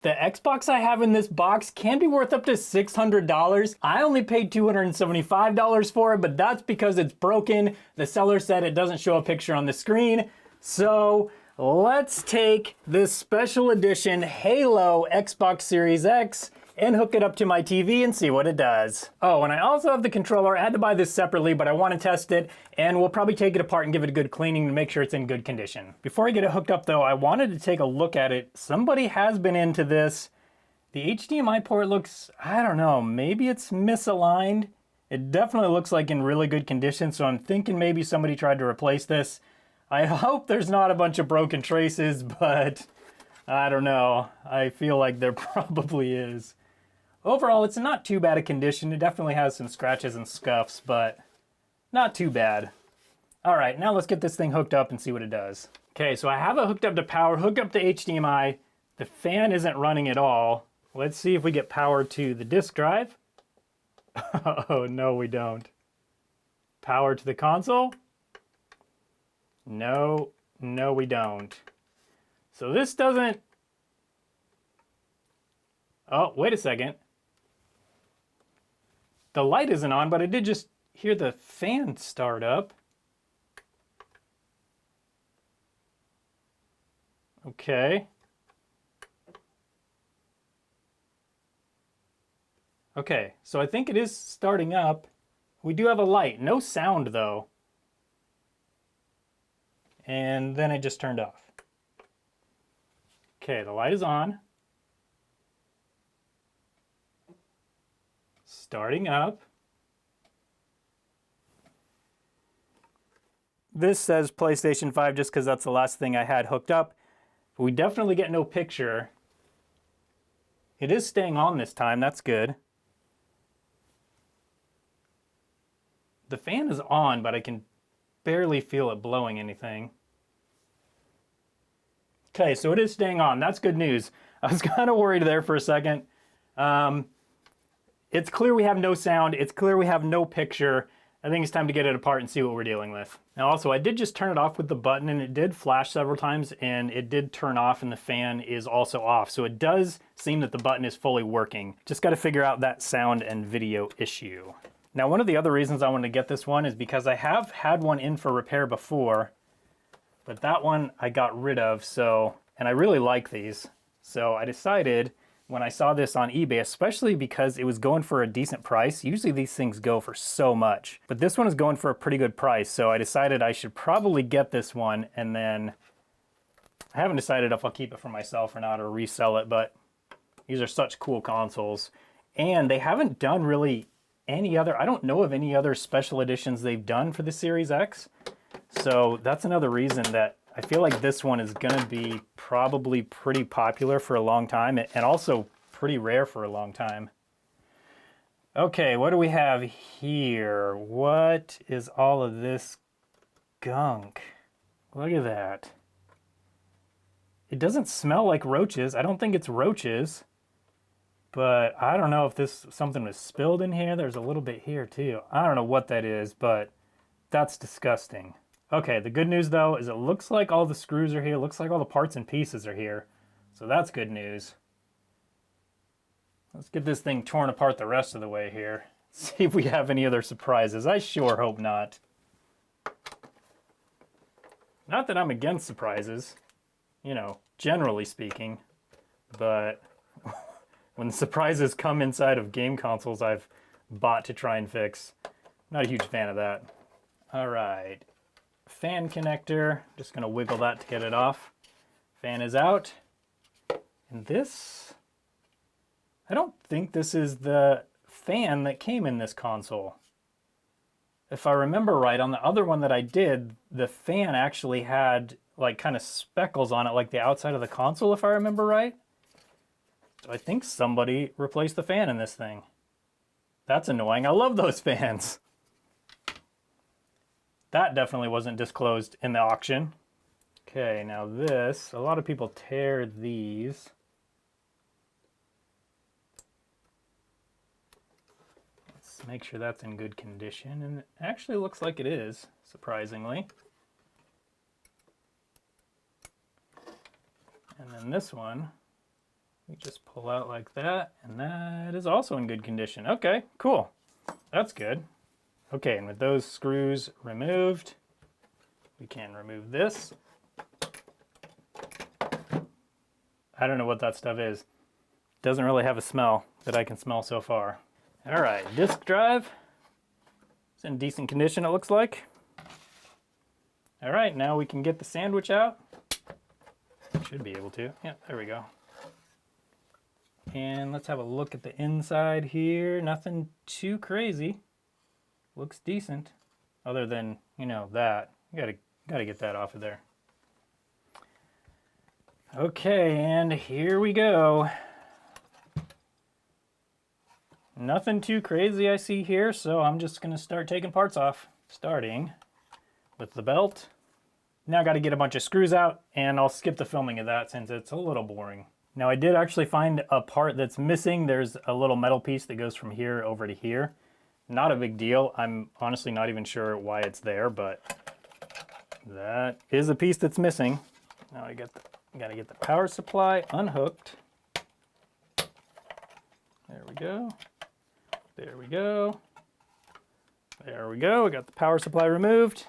The Xbox I have in this box can be worth up to $600. I only paid $275 for it, but that's because it's broken. The seller said it doesn't show a picture on the screen. So let's take this special edition Halo Xbox Series X and hook it up to my TV and see what it does. Oh, and I also have the controller. I had to buy this separately, but I want to test it, and we'll probably take it apart and give it a good cleaning to make sure it's in good condition. Before I get it hooked up though, I wanted to take a look at it. Somebody has been into this. The HDMI port looks, I don't know, maybe it's misaligned. It definitely looks like in really good condition, so I'm thinking maybe somebody tried to replace this. I hope there's not a bunch of broken traces, but I don't know. I feel like there probably is. Overall, it's not too bad a condition. It definitely has some scratches and scuffs, but not too bad. All right, now let's get this thing hooked up and see what it does. Okay, so I have it hooked up to power, hooked up to HDMI. The fan isn't running at all. Let's see if we get power to the disk drive. Oh, no, we don't. Power to the console? No, we don't. So this doesn't... Oh, wait a second. The light isn't on, but I did just hear the fan start up. Okay. Okay, so I think it is starting up. We do have a light, no sound though. And then it just turned off. Okay, the light is on. Starting up. This says PlayStation 5 just because that's the last thing I had hooked up. But we definitely get no picture. It is staying on this time, that's good. The fan is on, but I can barely feel it blowing anything. Okay, so it is staying on. That's good news. I was kind of worried there for a second. It's clear we have no sound. It's clear we have no picture. I think it's time to get it apart and see what we're dealing with. Now also, I did just turn it off with the button and it did flash several times and it did turn off and the fan is also off. So it does seem that the button is fully working. Just got to figure out that sound and video issue. Now, one of the other reasons I wanted to get this one is because I have had one in for repair before, but that one I got rid of, and I really like these. So I decided when I saw this on eBay, especially because it was going for a decent price, usually these things go for so much, but this one is going for a pretty good price. So I decided I should probably get this one, and then I haven't decided if I'll keep it for myself or not or resell it, but these are such cool consoles. And they haven't done really any other, I don't know of any other special editions they've done for the Series X. So that's another reason that I feel like this one is gonna be probably pretty popular for a long time and also pretty rare for a long time. Okay, what do we have here? What is all of this gunk? Look at that. It doesn't smell like roaches. I don't think it's roaches. But I don't know if something was spilled in here. There's a little bit here too. I don't know what that is, but that's disgusting. Okay, the good news though is it looks like all the screws are here. It looks like all the parts and pieces are here. So that's good news. Let's get this thing torn apart the rest of the way here. See if we have any other surprises. I sure hope not. Not that I'm against surprises, you know, generally speaking, but when surprises come inside of game consoles I've bought to try and fix, not a huge fan of that. All right, fan connector, just gonna wiggle that to get it off. Fan is out. And this, I don't think this is the fan that came in this console. If I remember right, on the other one that I did, the fan actually had like kind of speckles on it, like the outside of the console, if I remember right. So I think somebody replaced the fan in this thing. That's annoying. I love those fans. That definitely wasn't disclosed in the auction. Okay, now this, a lot of people tear these. Let's make sure that's in good condition, and it actually looks like it is, surprisingly. And then this one We just pull out like that, and that is also in good condition. Okay, cool. That's good. Okay, and with those screws removed, we can remove this. I don't know what that stuff is. Doesn't really have a smell that I can smell so far. All right, disk drive. It's in decent condition, it looks like. All right, now we can get the sandwich out. Should be able to. Yeah, there we go. And let's have a look at the inside here. Nothing too crazy. Looks decent. Other than, you know, that. You gotta get that off of there. Okay, and here we go. Nothing too crazy I see here, so I'm just gonna start taking parts off. Starting with the belt. Now I gotta get a bunch of screws out, and I'll skip the filming of that since it's a little boring. Now I did actually find a part that's missing. There's a little metal piece that goes from here over to here. Not a big deal. I'm honestly not even sure why it's there, but that is a piece that's missing. Now I gotta get the power supply unhooked. There we go. There we go. There we go. We got the power supply removed.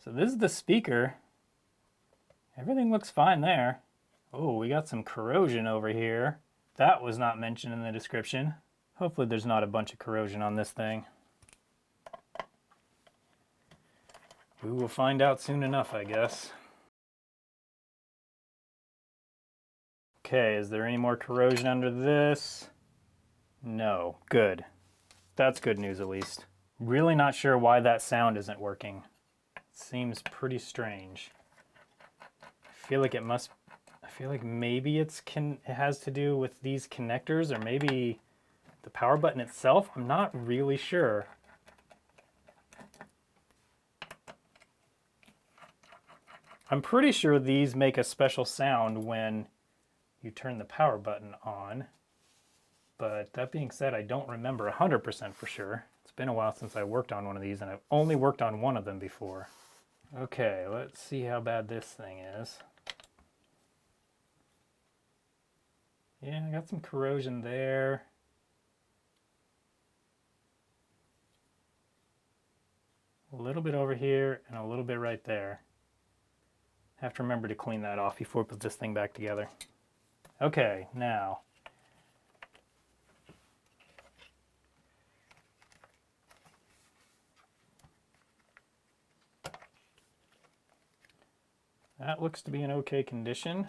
So this is the speaker. Everything looks fine there. Oh, we got some corrosion over here. That was not mentioned in the description. Hopefully there's not a bunch of corrosion on this thing. We will find out soon enough, I guess. Okay, is there any more corrosion under this? No. Good. That's good news at least. Really not sure why that sound isn't working. It seems pretty strange. I feel like maybe it has to do with these connectors, or maybe the power button itself. I'm not really sure. I'm pretty sure these make a special sound when you turn the power button on. But that being said, I don't remember 100% for sure. It's been a while since I worked on one of these, and I've only worked on one of them before. Okay, let's see how bad this thing is. Yeah, I got some corrosion there. A little bit over here and a little bit right there. Have to remember to clean that off before I put this thing back together. Okay, now. That looks to be in okay condition.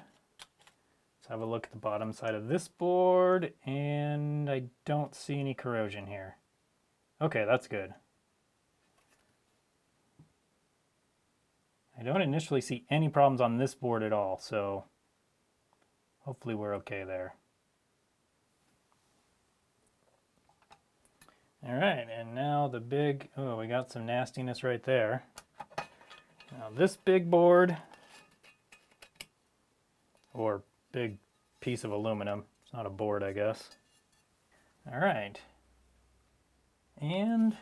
Let's have a look at the bottom side of this board, and I don't see any corrosion here. Okay, that's good. I don't initially see any problems on this board at all, so hopefully we're okay there. All right, and now the big, oh, we got some nastiness right there. Now this big board, or big piece of aluminum, it's not a board, I guess. All right, and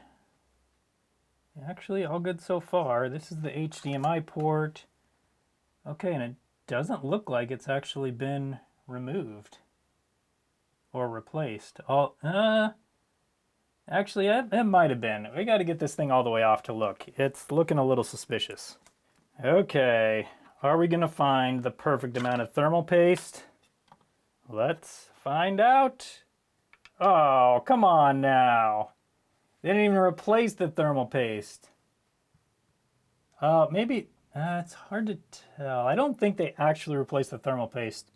actually all good so far. This is the HDMI port. Okay, and it doesn't look like it's actually been removed or replaced. Actually, it might have been. We got to get this thing all the way off to look. It's looking a little suspicious. Okay, are we going to find the perfect amount of thermal paste? Let's find out. Oh, come on now. They didn't even replace the thermal paste. Maybe, it's hard to tell. I don't think they actually replaced the thermal paste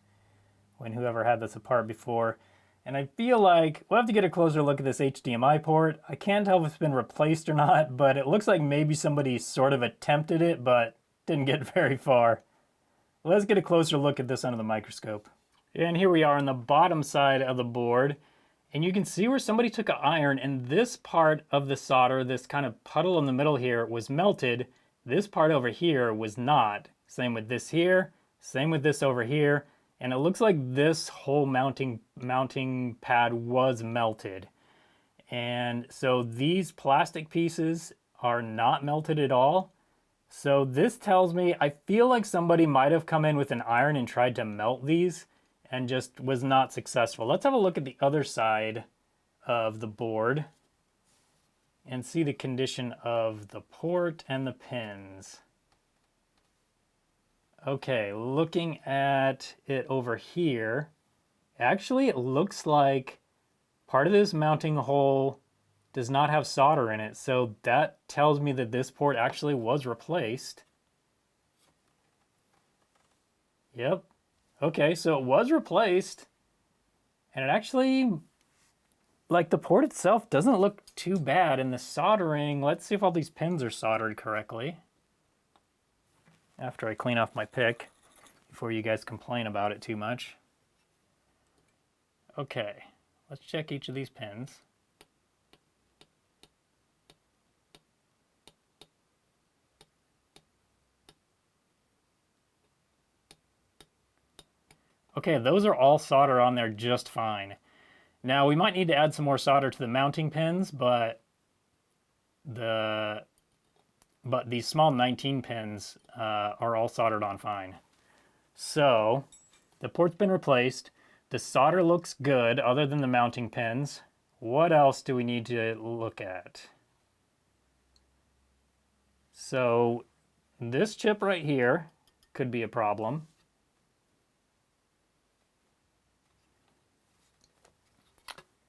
when whoever had this apart before. And I feel like we'll have to get a closer look at this HDMI port. I can't tell if it's been replaced or not, but it looks like maybe somebody sort of attempted it, but didn't get very far. Let's get a closer look at this under the microscope. And here we are on the bottom side of the board. And you can see where somebody took an iron, and this part of the solder, this kind of puddle in the middle here, was melted. This part over here was not. Same with this here, same with this over here. And it looks like this whole mounting pad was melted. And so these plastic pieces are not melted at all. So this tells me, I feel like somebody might have come in with an iron and tried to melt these, and just was not successful. Let's have a look at the other side of the board and see the condition of the port and the pins. Okay, looking at it over here, actually it looks like part of this mounting hole does not have solder in it, so that tells me that this port actually was replaced. Yep. Okay, so it was replaced, and it actually, like, the port itself doesn't look too bad. And the soldering, let's see if all these pins are soldered correctly after I clean off my pick before you guys complain about it too much. Okay, let's check each of these pins. Okay, those are all soldered on there just fine. Now we might need to add some more solder to the mounting pins, but these small 19 pins are all soldered on fine. So the port's been replaced. The solder looks good other than the mounting pins. What else do we need to look at? So this chip right here could be a problem.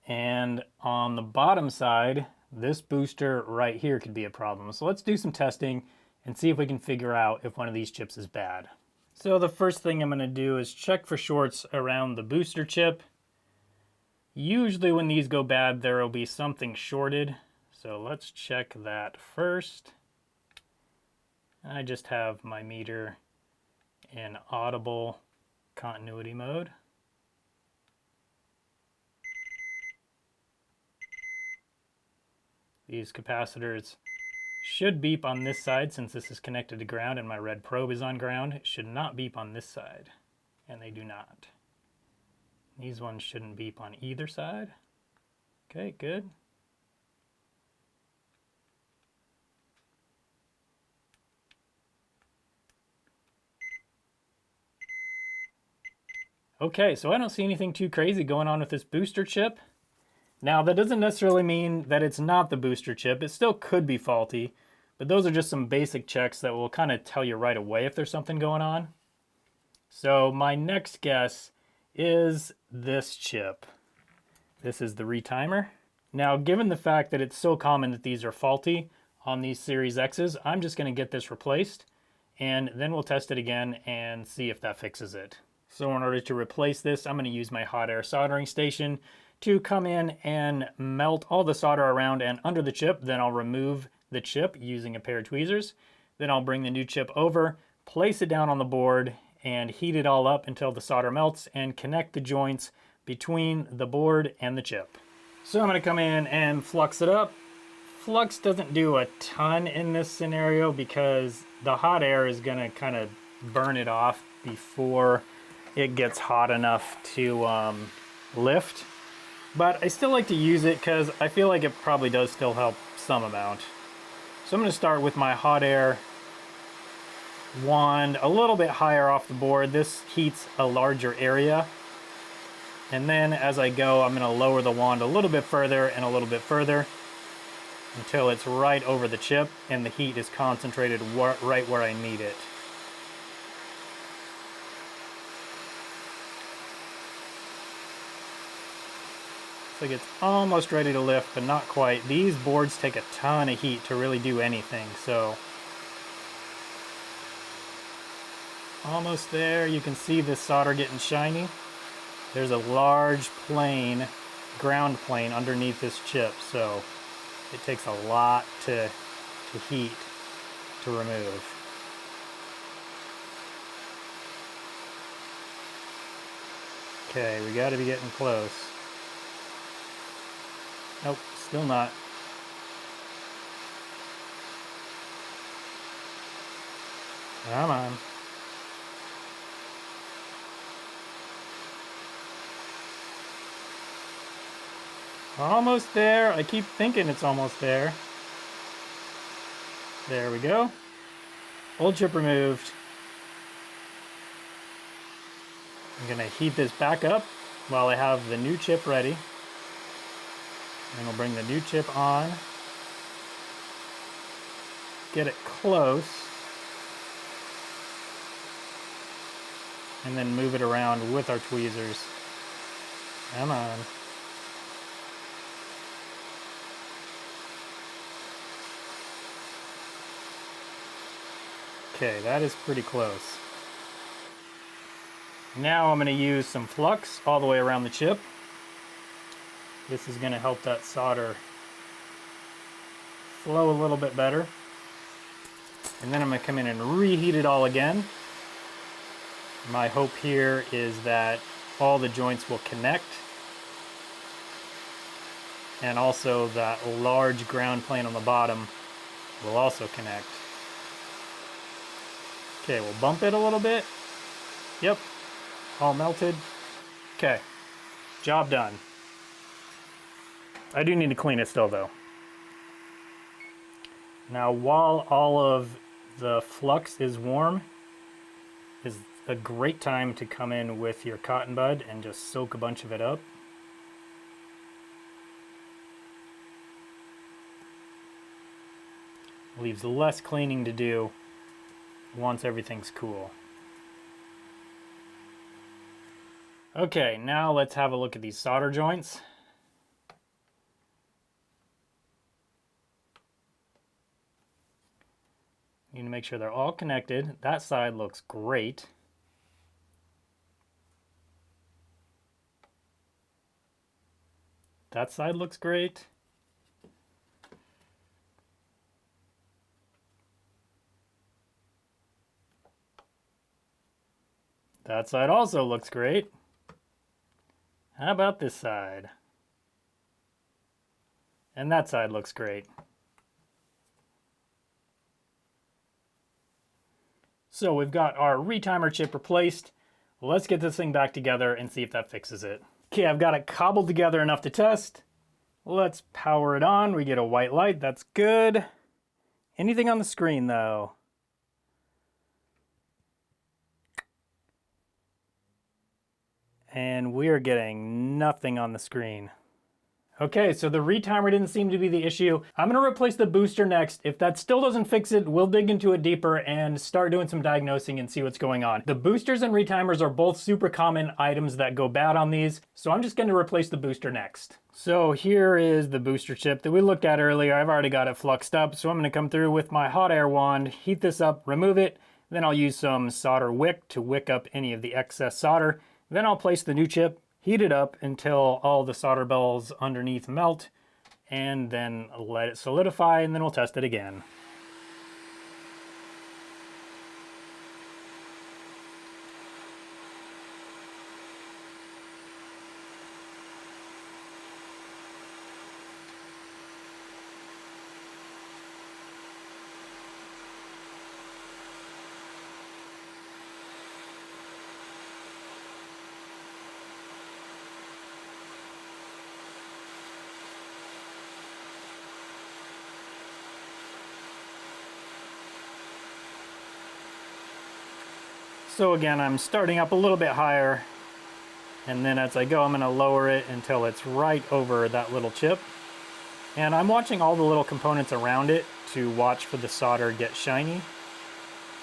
And on the bottom side, this booster right here could be a problem. So let's do some testing and see if we can figure out if one of these chips is bad. So the first thing I'm going to do is check for shorts around the booster chip. Usually when these go bad, there will be something shorted. So let's check that first. I just have my meter in audible continuity mode. These capacitors should beep on this side since this is connected to ground and my red probe is on ground. It should not beep on this side, and they do not. These ones shouldn't beep on either side. Okay, good. Okay, so I don't see anything too crazy going on with this booster chip. Now, that doesn't necessarily mean that it's not the booster chip. It still could be faulty, but those are just some basic checks that will kind of tell you right away if there's something going on. So my next guess is this chip. This is the retimer. Now, given the fact that it's so common that these are faulty on these Series X's, I'm just going to get this replaced, and then we'll test it again and see if that fixes it. So in order to replace this, I'm going to use my hot air soldering station to come in and melt all the solder around and under the chip. Then I'll remove the chip using a pair of tweezers. Then I'll bring the new chip over, place it down on the board, and heat it all up until the solder melts and connect the joints between the board and the chip. So I'm going to come in and flux it up. Flux doesn't do a ton in this scenario because the hot air is going to kind of burn it off before it gets hot enough to lift. But I still like to use it because I feel like it probably does still help some amount. So I'm going to start with my hot air wand a little bit higher off the board. This heats a larger area. And then as I go, I'm going to lower the wand a little bit further and a little bit further until it's right over the chip and the heat is concentrated right where I need it. Like it's almost ready to lift, but not quite. These boards take a ton of heat to really do anything, so almost there. You can see this solder getting shiny. There's a large plane, ground plane underneath this chip, so it takes a lot to heat to remove. Okay, we got to be getting close. Nope, still not. Come on. Almost there. I keep thinking it's almost there. There we go. Old chip removed. I'm gonna heat this back up while I have the new chip ready. And we'll bring the new chip on. Get it close. And then move it around with our tweezers. Come on. Okay, that is pretty close. Now I'm going to use some flux all the way around the chip. This is going to help that solder flow a little bit better. And then I'm going to come in and reheat it all again. My hope here is that all the joints will connect. And also that large ground plane on the bottom will also connect. Okay, we'll bump it a little bit. Yep, all melted. Okay, job done. I do need to clean it still though. Now while all of the flux is warm, is a great time to come in with your cotton bud and just soak a bunch of it up. Leaves less cleaning to do once everything's cool. Okay, now let's have a look at these solder joints. You need to make sure they're all connected. That side looks great. That side looks great. That side also looks great. How about this side? And that side looks great. So we've got our retimer chip replaced. Let's get this thing back together and see if that fixes it. Okay, I've got it cobbled together enough to test. Let's power it on. We get a white light, that's good. Anything on the screen though? And we are getting nothing on the screen. Okay, so the retimer didn't seem to be the issue. I'm gonna replace the booster next. If that still doesn't fix it, we'll dig into it deeper and start doing some diagnosing and see what's going on. The boosters and retimers are both super common items that go bad on these, so I'm just gonna replace the booster next. So here is the booster chip that we looked at earlier. I've already got it fluxed up, so I'm gonna come through with my hot air wand, heat this up, remove it, then I'll use some solder wick to wick up any of the excess solder. Then I'll place the new chip, heat it up until all the solder balls underneath melt, and then let it solidify, and then we'll test it again. So again, I'm starting up a little bit higher, and then as I go, I'm gonna lower it until it's right over that little chip. And I'm watching all the little components around it to watch for the solder get shiny.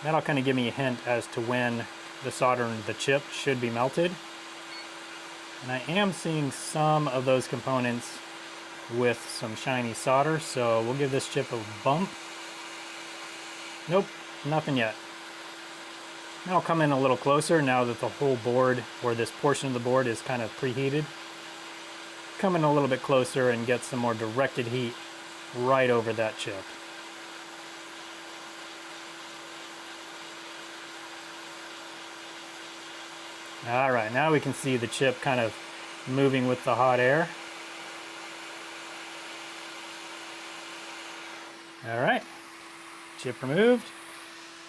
That'll kind of give me a hint as to when the solder and the chip should be melted. And I am seeing some of those components with some shiny solder, so we'll give this chip a bump. Nope, nothing yet. Now I'll come in a little closer now that the whole board, or this portion of the board, is kind of preheated. Come in a little bit closer and get some more directed heat right over that chip. All right, now we can see the chip kind of moving with the hot air. All right, chip removed.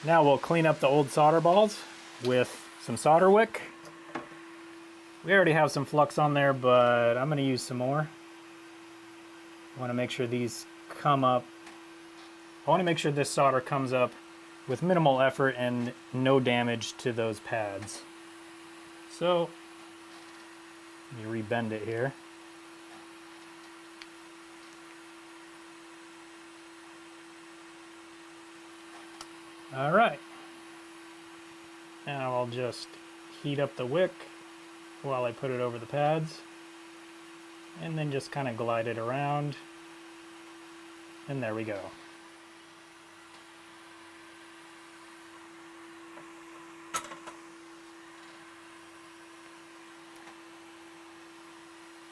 Now we'll clean up the old solder balls with some solder wick. We already have some flux on there, but I'm gonna use some more. I wanna make sure these come up. I wanna make sure this solder comes up with minimal effort and no damage to those pads. so. Let me rebend it here. All right. Now I'll just heat up the wick while I put it over the pads, and then just kind of glide it around, and there we go.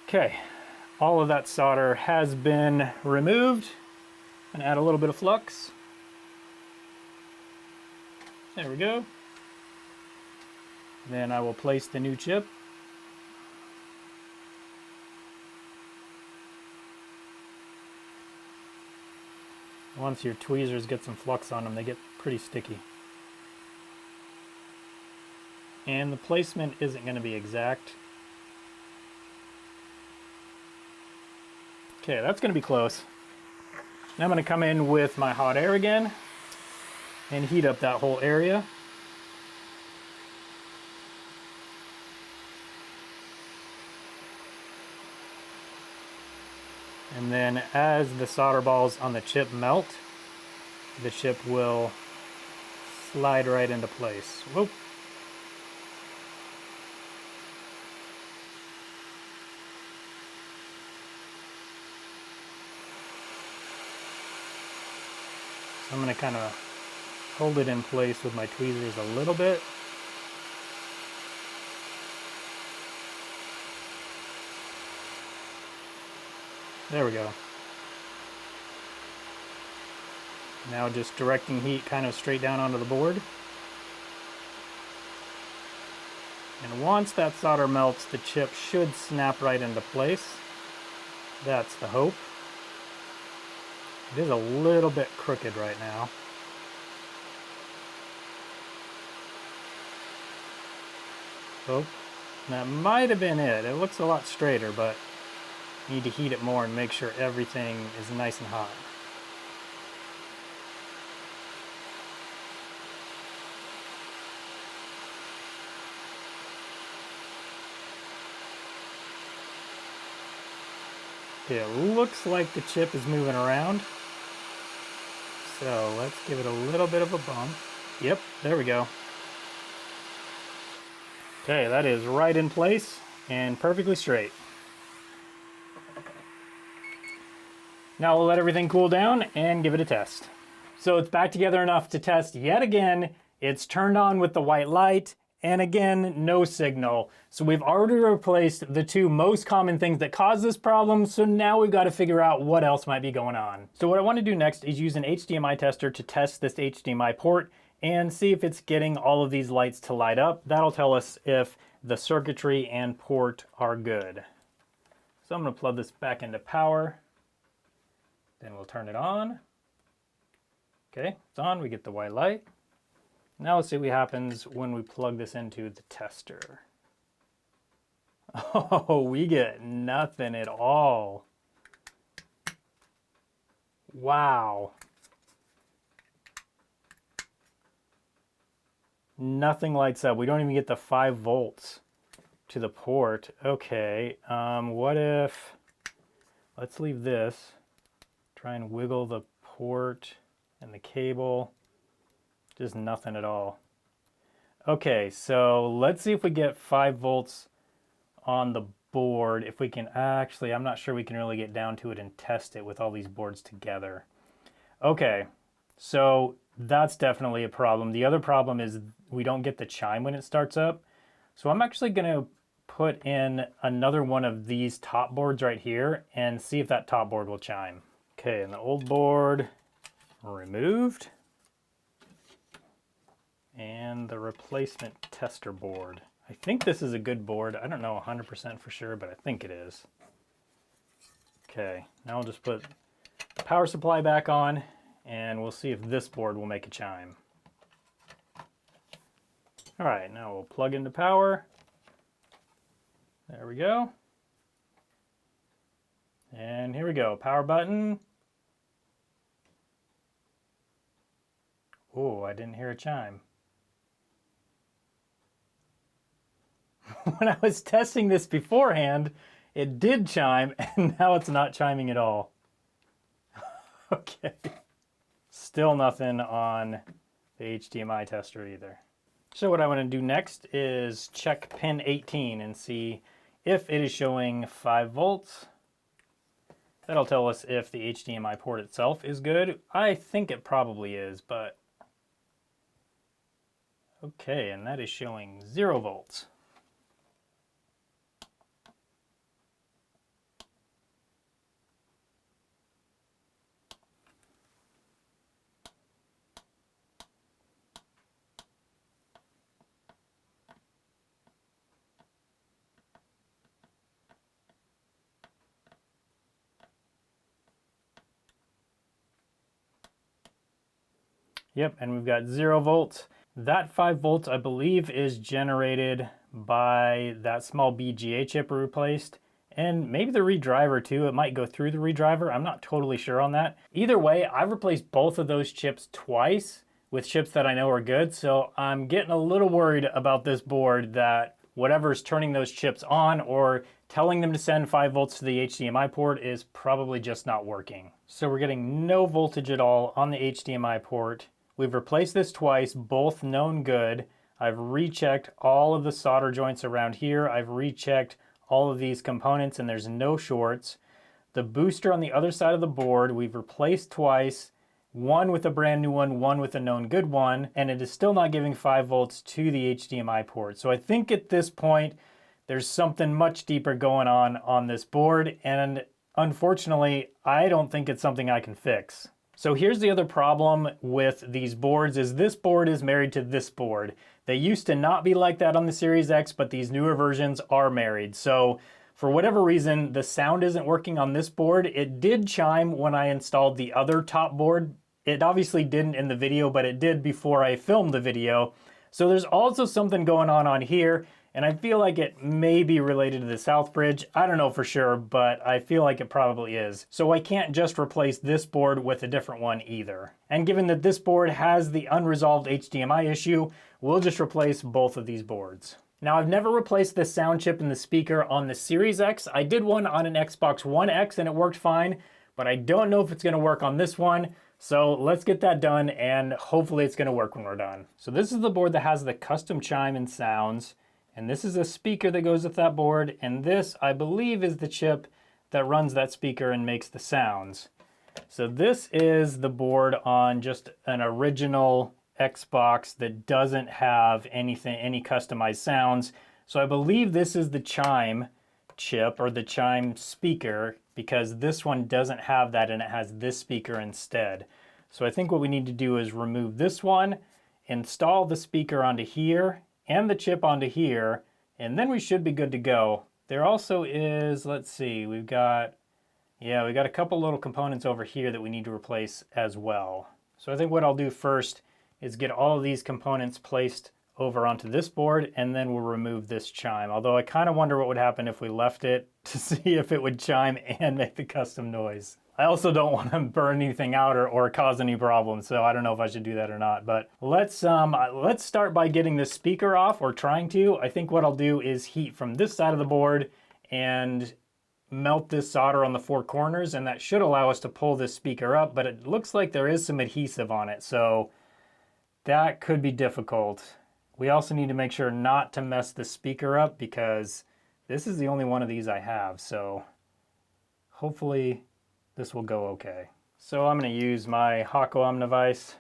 Okay, all of that solder has been removed, and add a little bit of flux. There we go. Then I will place the new chip. Once your tweezers get some flux on them, they get pretty sticky. And the placement isn't going to be exact. Okay, that's going to be close. Now I'm going to come in with my hot air again and heat up that whole area. And then as the solder balls on the chip melt, the chip will slide right into place. Whoop. So I'm going to kind of hold it in place with my tweezers a little bit. There we go. Now just directing heat kind of straight down onto the board. And once that solder melts, the chip should snap right into place. That's the hope. It is a little bit crooked right now. Oh, that might have been it. It looks a lot straighter, but need to heat it more and make sure everything is nice and hot. Okay, it looks like the chip is moving around. So let's give it a little bit of a bump. Yep, there we go. Okay, that is right in place and perfectly straight. Now we'll let everything cool down and give it a test. So it's back together enough to test yet again. It's turned on with the white light, and again, no signal. So we've already replaced the two most common things that cause this problem, so now we've got to figure out what else might be going on. So what I want to do next is use an HDMI tester to test this HDMI port and see if it's getting all of these lights to light up. That'll tell us if the circuitry and port are good. So I'm going to plug this back into power. Then we'll turn it on. Okay, it's on, we get the white light. Now let's see what happens when we plug this into the tester. Oh, we get nothing at all. Wow. Nothing lights up. We don't even get the 5 volts to the port. Okay, what if, let's leave this. Try and wiggle the port and the cable. Just nothing at all. Okay, so let's see if we get 5 volts on the board. If we can actually, I'm not sure we can really get down to it and test it with all these boards together. Okay, so that's definitely a problem. The other problem is we don't get the chime when it starts up. So I'm actually gonna put in another one of these top boards right here and see if that top board will chime. Okay, and the old board removed. And the replacement tester board. I think this is a good board. I don't know 100% for sure, but I think it is. Okay, now I'll just put the power supply back on and we'll see if this board will make a chime. All right, now we'll plug into power. There we go. And here we go, power button. Oh, I didn't hear a chime. when I was testing this beforehand, it did chime, and now it's not chiming at all. Okay. Still nothing on the HDMI tester either. So what I want to do next is check pin 18 and see if it is showing 5 volts. That'll tell us if the HDMI port itself is good. I think it probably is, but okay, and that is showing 0 volts. Yep, and we've got 0 volts. That 5 volts, I believe, is generated by that small BGA chip we replaced. And maybe the redriver too. It might go through the redriver. I'm not totally sure on that. Either way, I've replaced both of those chips twice with chips that I know are good. So I'm getting a little worried about this board that whatever's turning those chips on or telling them to send 5 volts to the HDMI port is probably just not working. So we're getting no voltage at all on the HDMI port. We've replaced this twice, both known good. I've rechecked all of the solder joints around here. I've rechecked all of these components and there's no shorts. The booster on the other side of the board, we've replaced twice, one with a brand new one with a known good one, and it is still not giving 5 volts to the HDMI port. So I think at this point, there's something much deeper going on this board, and unfortunately, I don't think it's something I can fix. So here's the other problem with these boards is this board is married to this board. They used to not be like that on the Series X, but these newer versions are married. So for whatever reason, the sound isn't working on this board. It did chime when I installed the other top board. It obviously didn't in the video, but it did before I filmed the video. So there's also something going on here. And I feel like it may be related to the South Bridge. I don't know for sure, but I feel like it probably is. So I can't just replace this board with a different one either. And given that this board has the unresolved HDMI issue, we'll just replace both of these boards. Now I've never replaced the sound chip in the speaker on the Series X. I did one on an Xbox One X and it worked fine, but I don't know if it's gonna work on this one. So let's get that done and hopefully it's gonna work when we're done. So this is the board that has the custom chime and sounds. And this is a speaker that goes with that board, and this, I believe, is the chip that runs that speaker and makes the sounds. So this is the board on just an original Xbox that doesn't have any customized sounds. So I believe this is the chime chip or the chime speaker because this one doesn't have that and it has this speaker instead. So I think what we need to do is remove this one, install the speaker onto here, and the chip onto here, and then we should be good to go. There also is, let's see, we've got a couple little components over here that we need to replace as well. So I think what I'll do first is get all of these components placed over onto this board, and then we'll remove this chime. Although I kind of wonder what would happen if we left it to see if it would chime and make the custom noise. I also don't want to burn anything out or cause any problems, so I don't know if I should do that or not. But let's start by getting this speaker off, or trying to. I think what I'll do is heat from this side of the board and melt this solder on the 4 corners, and that should allow us to pull this speaker up, but it looks like there is some adhesive on it, so that could be difficult. We also need to make sure not to mess the speaker up because this is the only one of these I have, so hopefully this will go okay. So I'm going to use my Hako Omnivise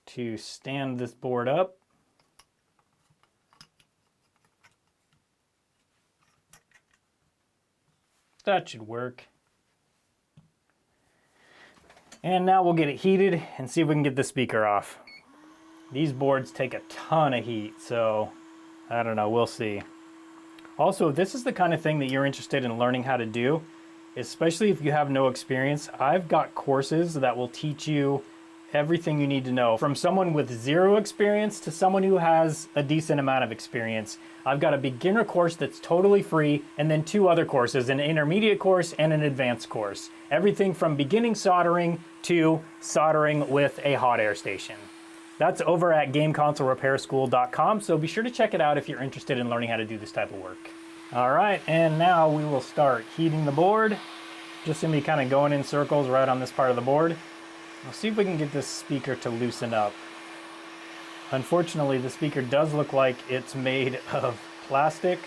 to stand this board up. That should work. And now we'll get it heated and see if we can get the speaker off. These boards take a ton of heat, so I don't know, we'll see. Also, if this is the kind of thing that you're interested in learning how to do, especially if you have no experience, I've got courses that will teach you everything you need to know. From someone with 0 experience to someone who has a decent amount of experience. I've got a beginner course that's totally free, and then 2 other courses, an intermediate course and an advanced course. Everything from beginning soldering to soldering with a hot air station. That's over at GameConsoleRepairSchool.com, so be sure to check it out if you're interested in learning how to do this type of work. All right, and now we will start heating the board. Just gonna be kind of going in circles right on this part of the board. We'll see if we can get this speaker to loosen up. Unfortunately, the speaker does look like it's made of plastic.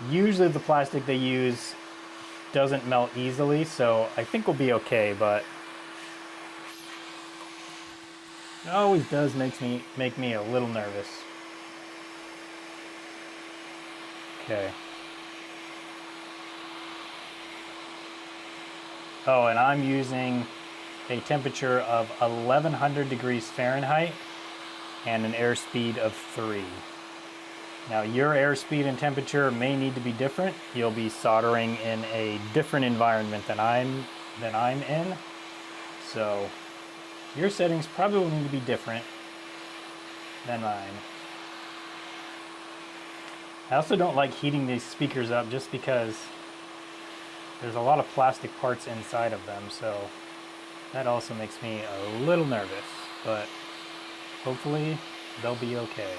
Usually the plastic they use doesn't melt easily, so I think we'll be okay, but it always does make me a little nervous. Okay. Oh, and I'm using a temperature of 1100 degrees Fahrenheit and an airspeed of 3. Now your airspeed and temperature may need to be different. You'll be soldering in a different environment than I'm in. So your settings probably will need to be different than mine. I also don't like heating these speakers up just because there's a lot of plastic parts inside of them, so that also makes me a little nervous, but hopefully they'll be okay.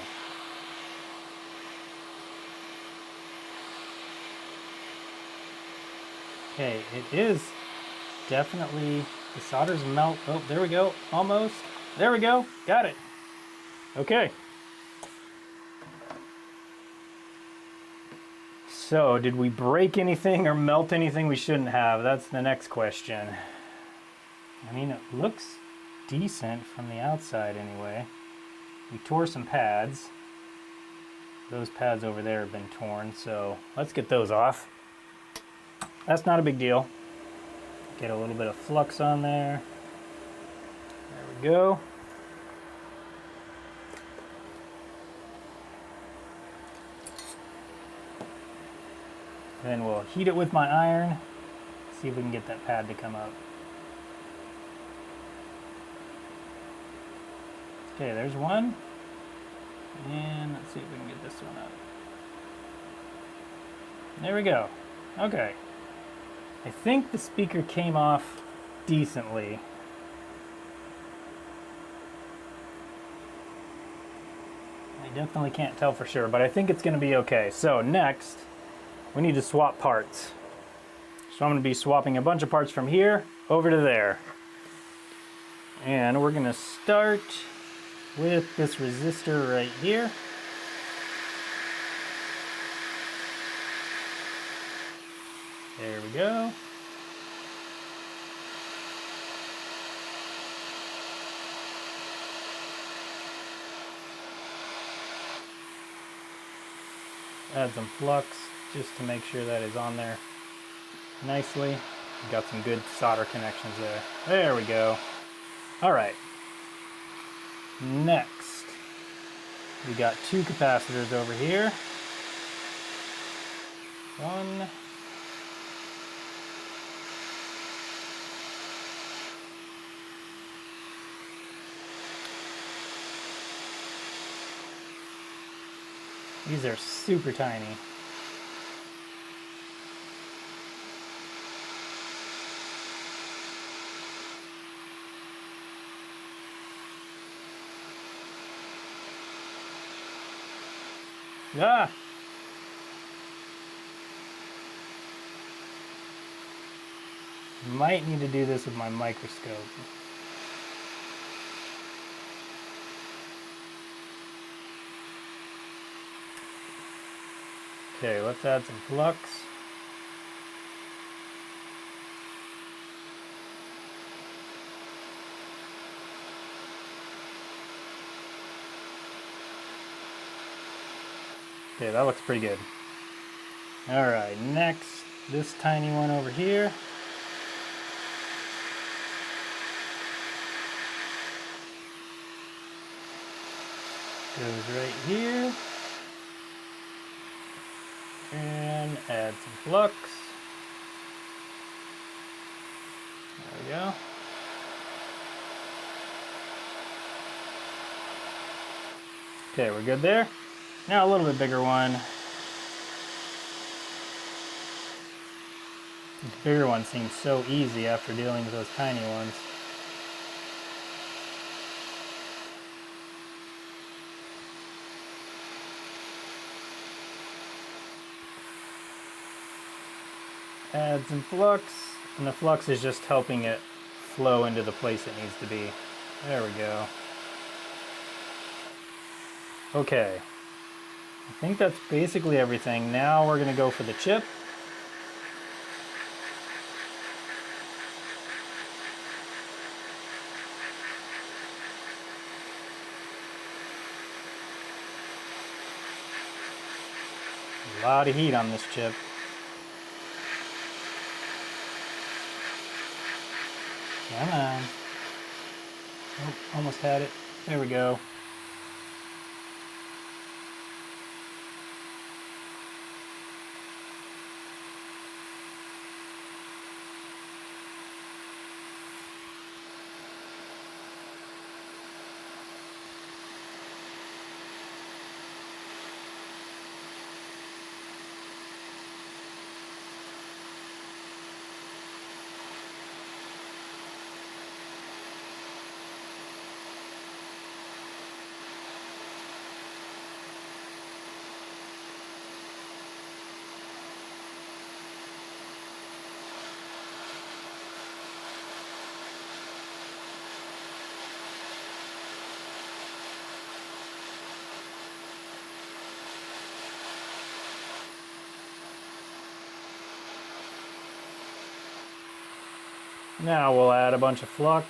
Okay, it is definitely, the solder's melt. Oh, there we go, almost. There we go, got it. Okay. So, did we break anything or melt anything we shouldn't have? That's the next question. I mean, it looks decent from the outside anyway. We tore some pads. Those pads over there have been torn, so let's get those off. That's not a big deal. Get a little bit of flux on there. There we go. Then we'll heat it with my iron. See if we can get that pad to come up. Okay, there's one. And let's see if we can get this one up. There we go. Okay. I think the speaker came off decently. I definitely can't tell for sure, but I think it's going to be okay. So next, we need to swap parts. So I'm going to be swapping a bunch of parts from here over to there. And we're going to start with this resistor right here. There we go. Add some flux just to make sure that is on there nicely. Got some good solder connections there. There we go. All right. Next, we got two capacitors over here. One. These are super tiny. Ah! Might need to do this with my microscope. Okay, let's add some flux. Okay, that looks pretty good. All right, next, this tiny one over here. Goes right here. And add some flux. There we go. Okay, we're good there. Now a little bit bigger one. The bigger one seems so easy after dealing with those tiny ones. Add some flux, and the flux is just helping it flow into the place it needs to be. There we go. Okay, I think that's basically everything. Now we're gonna go for the chip. A lot of heat on this chip. Come on. Oh, almost had it. There we go. Now we'll add a bunch of flux.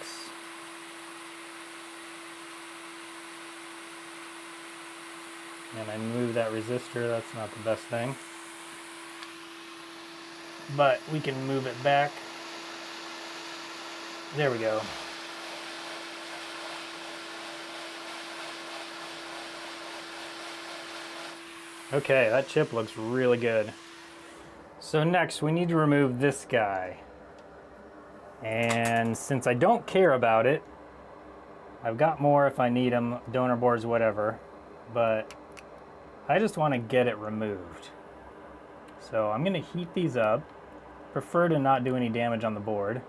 And I move that resistor, that's not the best thing. But we can move it back. There we go. Okay, that chip looks really good. So next we need to remove this guy. And since I don't care about it, I've got more if I need them, donor boards, whatever, but I just want to get it removed. So I'm going to heat these up. Prefer to not do any damage on the board.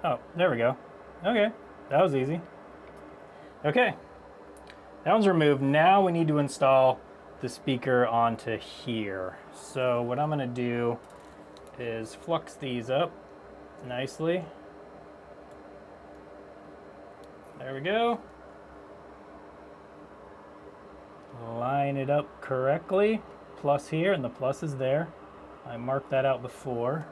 Oh, there we go. Okay, that was easy. Okay, that one's removed. Now we need to install the speaker onto here. So what I'm going to do is flux these up nicely. There we go. Line it up correctly. Plus here, and the plus is there. I marked that out before.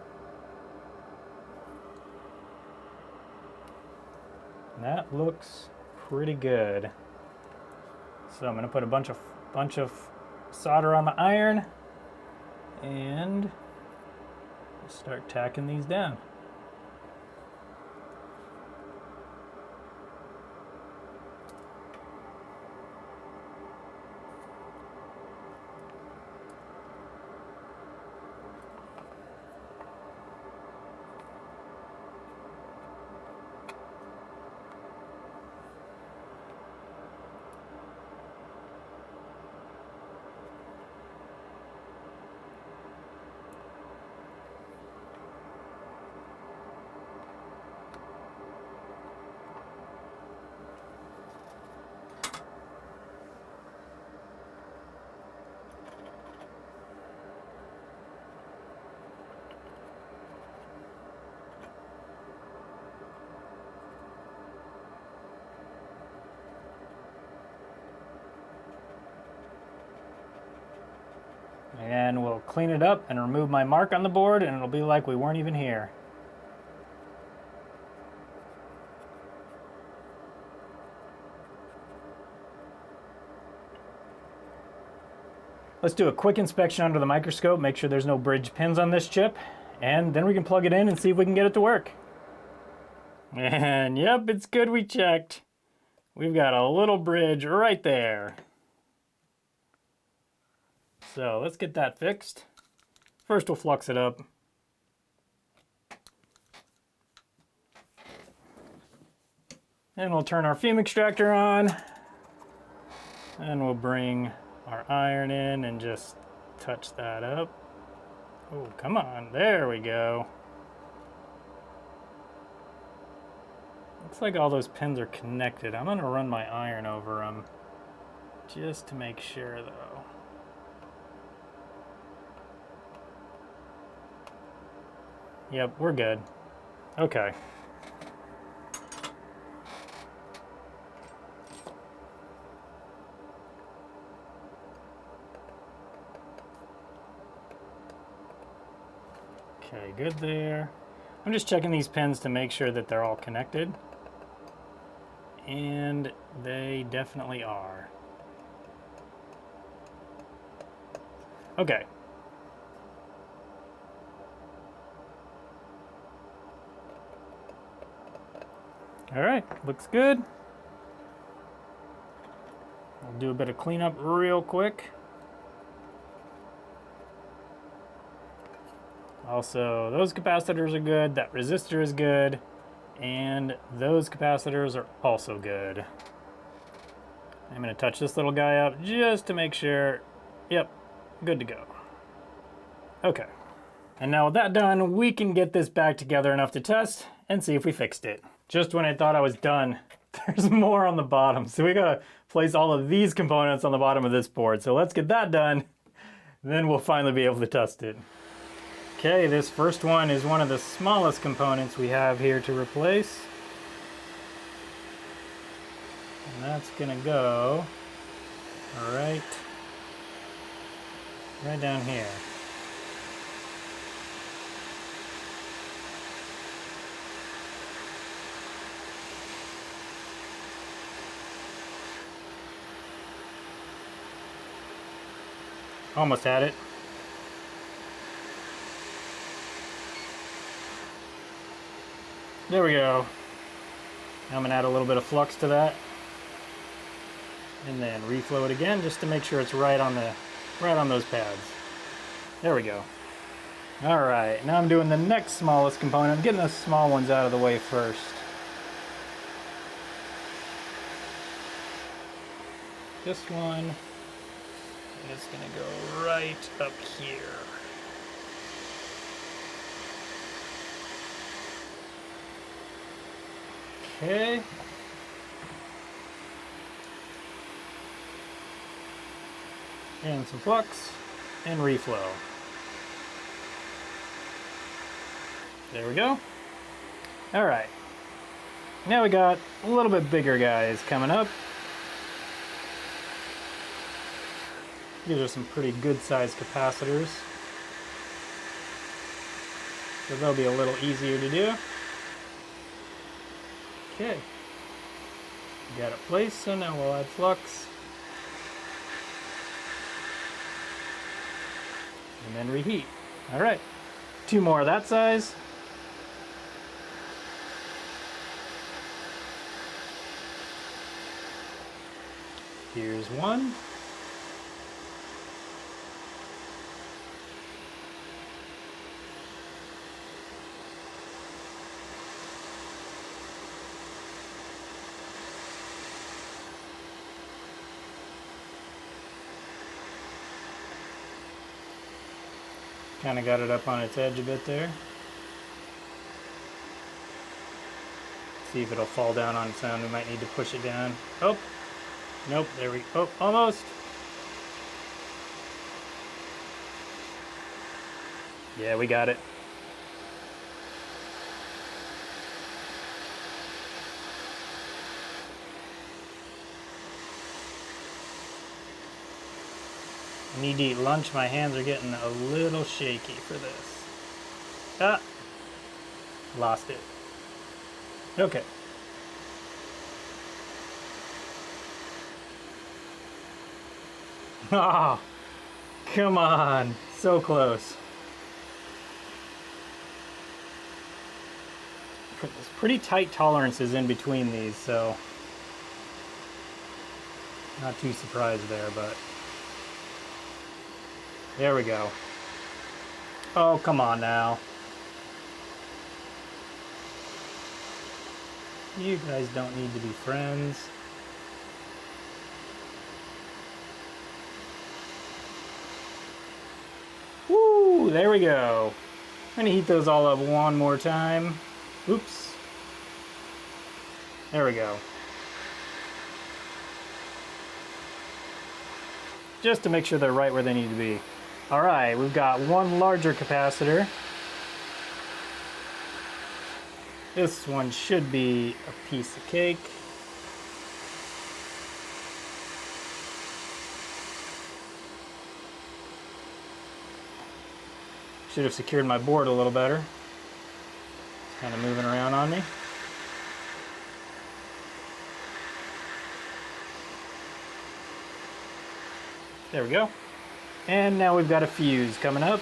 And that looks pretty good. So I'm gonna put a bunch of solder on the iron and start tacking these down. And we'll clean it up and remove my mark on the board, and it'll be like we weren't even here. Let's do a quick inspection under the microscope, make sure there's no bridge pins on this chip, and then we can plug it in and see if we can get it to work. And yep, it's good we checked. We've got a little bridge right there. So let's get that fixed. First we'll flux it up. And we'll turn our fume extractor on. And we'll bring our iron in and just touch that up. Oh, come on, there we go. Looks like all those pins are connected. I'm gonna run my iron over them just to make sure though. Yep, we're good. Okay. Okay, good there. I'm just checking these pins to make sure that they're all connected. And they definitely are. Okay. All right, looks good. I'll do a bit of cleanup real quick. Also, those capacitors are good, that resistor is good, and those capacitors are also good. I'm gonna touch this little guy up just to make sure. Yep, good to go. Okay. And now with that done, we can get this back together enough to test and see if we fixed it. Just when I thought I was done, there's more on the bottom. So we gotta place all of these components on the bottom of this board. So let's get that done, then we'll finally be able to test it. Okay, this first one is one of the smallest components we have here to replace. And that's gonna go right down here. Almost had it. There we go. Now I'm gonna add a little bit of flux to that. And then reflow it again just to make sure it's right on those pads. There we go. All right, now I'm doing the next smallest component. I'm getting the small ones out of the way first. This one is gonna go right up here. Okay. And some flux and reflow. There we go. All right. Now we got a little bit bigger guys coming up. These are some pretty good sized capacitors. So they'll be a little easier to do. Okay. Got it placed, so now we'll add flux. And then reheat. All right. 2 more of that size. Here's one. Kind of got it up on its edge a bit there. See if it'll fall down on its own. We might need to push it down. Oh, nope, there we go. Oh, almost. Yeah, we got it. I need to eat lunch. My hands are getting a little shaky for this. Ah, lost it. Okay. Oh, come on. So close. There's pretty tight tolerances in between these, so not too surprised there, but there we go. Oh, come on now. You guys don't need to be friends. Woo, there we go. I'm gonna heat those all up one more time. Oops. There we go. Just to make sure they're right where they need to be. All right, we've got one larger capacitor. This one should be a piece of cake. Should have secured my board a little better. It's kind of moving around on me. There we go. And now we've got a fuse coming up.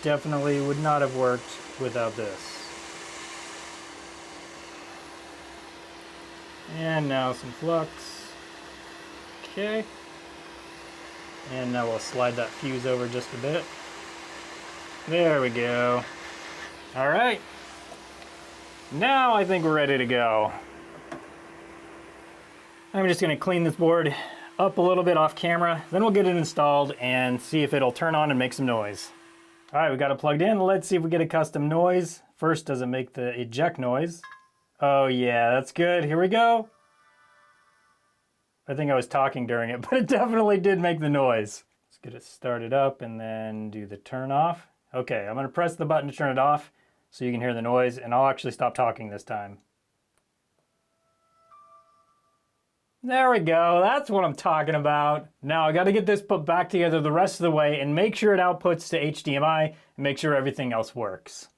Definitely would not have worked without this. And now some flux. Okay. And now we'll slide that fuse over just a bit. There we go. All right. Now I think we're ready to go. I'm just gonna clean this board up a little bit off camera, then we'll get it installed and see if it'll turn on and make some noise. All right, we got it plugged in. Let's see if we get a custom noise. First, does it make the eject noise? Oh yeah, that's good. Here we go. I think I was talking during it, but it definitely did make the noise. Let's get it started up and then do the turn off. Okay, I'm gonna press the button to turn it off so you can hear the noise, and I'll actually stop talking this time. There we go, that's what I'm talking about. Now I gotta get this put back together the rest of the way and make sure it outputs to HDMI and make sure everything else works.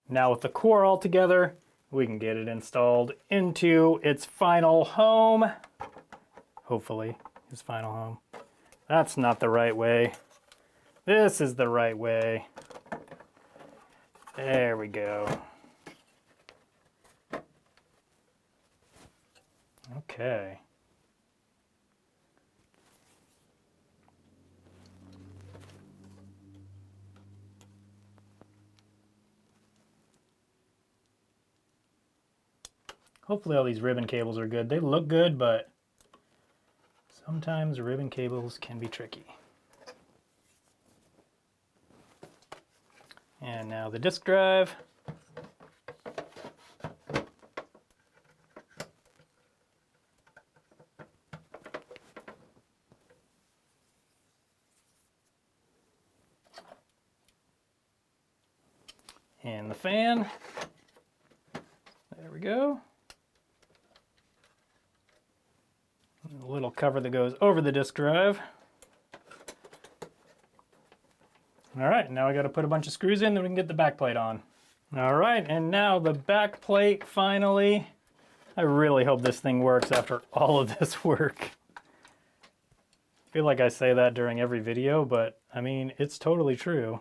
Now with the core all together, we can get it installed into its final home. Hopefully, its final home. That's not the right way. This is the right way. There we go. Okay. Hopefully all these ribbon cables are good. They look good, but sometimes ribbon cables can be tricky. And now the disk drive. And the fan. There we go. A little cover that goes over the disk drive. All right, now I got to put a bunch of screws in, then we can get the back plate on. All right, and now the back plate finally. I really hope this thing works after all of this work. I feel like I say that during every video, but I mean, it's totally true.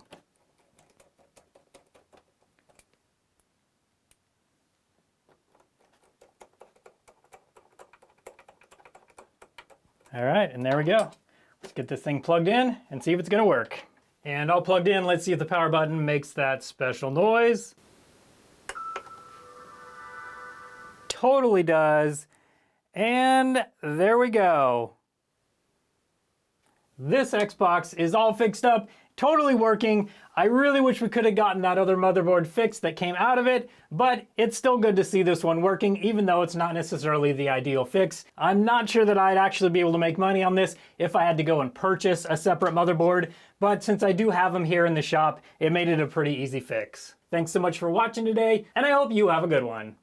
All right, and there we go. Let's get this thing plugged in and see if it's gonna work. And all plugged in, let's see if the power button makes that special noise. Totally does. And there we go. This Xbox is all fixed up, totally working. I really wish we could have gotten that other motherboard fixed that came out of it, but it's still good to see this one working, even though it's not necessarily the ideal fix. I'm not sure that I'd actually be able to make money on this if I had to go and purchase a separate motherboard, but since I do have them here in the shop, it made it a pretty easy fix. Thanks so much for watching today, and I hope you have a good one.